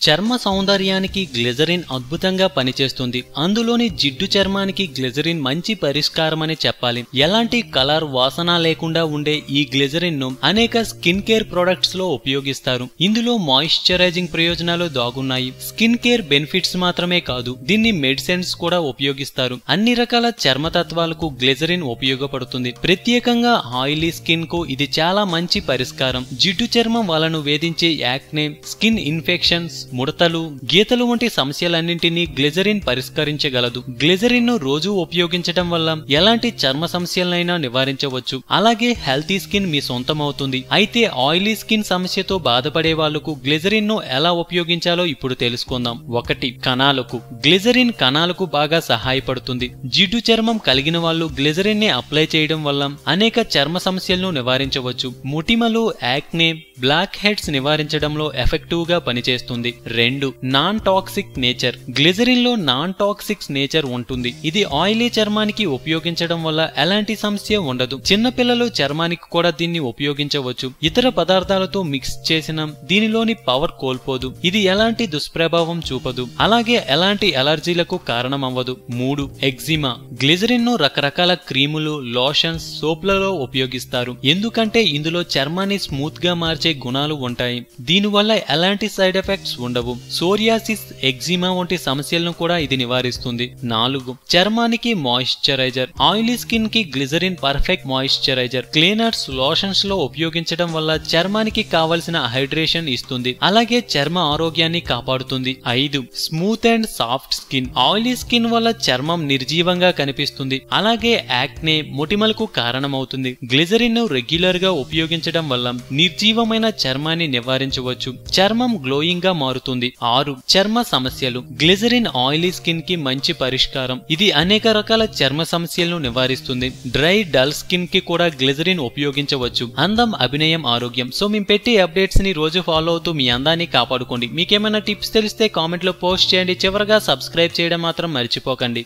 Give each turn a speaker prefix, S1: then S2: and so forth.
S1: చర్మ సౌందర్యానికి గ్లిజరిన్ అద్భుతంగా పనిచేస్తుంది. అందులోని జిడ్డు చర్మానికి గ్లిజరిన్ మంచి పరిష్కారమని చెప్పాలి. ఎలాంటి కలర్ వాసన లేకుండా ఉండే ఈ గ్లిజరిన్ ను అనేక స్కిన్ కేర్ ప్రొడక్ట్స్ లో ఉపయోగిస్తారు. ఇందులో మాయిశ్చరైజింగ్ ప్రయోజనాలు దాగున్నాయి. స్కిన్ కేర్ బెనిఫిట్స్ మాత్రమే కాదు, దీన్ని మెడిసిన్స్ కూడా ఉపయోగిస్తారు. అన్ని రకాల చర్మతత్వాలకు గ్లిజరిన్ ఉపయోగపడుతుంది. ప్రత్యేకంగా ఆయిలీ స్కిన్ కు ఇది చాలా మంచి పరిష్కారం. జిడ్డు చర్మం వలన వేధించే యాక్నే, స్కిన్ ఇన్ఫెక్షన్స్, ముడతలు, గీతలు వంటి సమస్యలన్నింటినీ గ్లిజరిన్ పరిష్కరించగలదు. గ్లిజరిన్ ను రోజు ఉపయోగించడం వల్ల ఎలాంటి చర్మ సమస్యలైనా నివారించవచ్చు. అలాగే హెల్తీ స్కిన్ మీ సొంతమవుతుంది. అయితే ఆయిలీ స్కిన్ సమస్యతో బాధపడే వాళ్లకు గ్లిజరిన్ ను ఎలా ఉపయోగించాలో ఇప్పుడు తెలుసుకుందాం. 1. కణాలకు. గ్లిజరిన్ కణాలకు బాగా సహాయపడుతుంది. జిడ్డు చర్మం కలిగిన వాళ్ళు గ్లిజరిన్ ని అప్లై చేయడం వల్ల అనేక చర్మ సమస్యలను నివారించవచ్చు. ముటిమలు, యాక్నే, బ్లాక్ హెడ్స్ నివారించడంలో ఎఫెక్టివ్ గా పనిచేస్తుంది. 2. Non toxic nature. గ్లిజరిన్ లో నాన్ టాక్సిక్ నేచర్ ఉంటుంది. ఇది ఆయిలీ చర్మానికి ఉపయోగించడం వల్ల ఎలాంటి సమస్య ఉండదు. చిన్నపిల్లలు చర్మానికి కూడా దీన్ని ఉపయోగించవచ్చు. ఇతర పదార్థాలతో మిక్స్ చేసిన దీనిలోని పవర్ కోల్పోదు. ఇది ఎలాంటి దుష్ప్రభావం చూపదు. అలాగే ఎలాంటి అలర్జీలకు కారణమవ్వదు. 3. ఎగ్జిమా. గ్లిజరిన్ ను రకరకాల క్రీములు, లోషన్స్, సోప్లలో ఉపయోగిస్తారు. ఎందుకంటే ఇందులో చర్మాన్ని స్మూత్ గా మార్చే గుణాలు ఉంటాయి. దీనివల్ల ఎలాంటి సైడ్ ఎఫెక్ట్స్ ఉండవు. సోరియాసిస్, ఎగ్జిమా వంటి సమస్యలను కూడా ఇది నివారిస్తుంది. 4. చర్మానికి మాయిశ్చరైజర్. ఆయిలీ స్కిన్ కి glycerin perfect moisturiser. Cleaners, lotions లో ఉపయోగించడం వల్ల చర్మానికి కావలసిన హైడ్రేషన్ ఇస్తుంది. అలాగే చర్మ ఆరోగ్యాన్ని కాపాడుతుంది. 5. Smooth and soft skin. Oily skin వల్ల చర్మం నిర్జీవంగా కనిపిస్తుంది. అలాగే యాక్నే, మొటిమలకు కారణమవుతుంది. గ్లిజరిన్ ను రెగ్యులర్ గా ఉపయోగించడం వల్ల నిర్జీవమైన చర్మాన్ని నివారించవచ్చు. చర్మం గ్లోయింగ్ గా మారుతుంది. 6. చర్మ సమస్యలు. గ్లిజరిన్ ఆయిలీ స్కిన్ కి మంచి పరిష్కారం. ఇది అనేక రకాల చర్మ సమస్యలను నివారిస్తుంది. డ్రై, డల్ స్కిన్ కి కూడా గ్లిజరిన్ ఉపయోగించవచ్చు. అందం, అభినయం, ఆరోగ్యం. సో మేము పెట్టే అప్డేట్స్ ని రోజు ఫాలో అవుతూ మీ అందాన్ని కాపాడుకోండి. మీకేమైనా టిప్స్ తెలిస్తే కామెంట్ లో పోస్ట్ చేయండి. చివరగా సబ్స్క్రైబ్ చేయడం మాత్రం మర్చిపోకండి.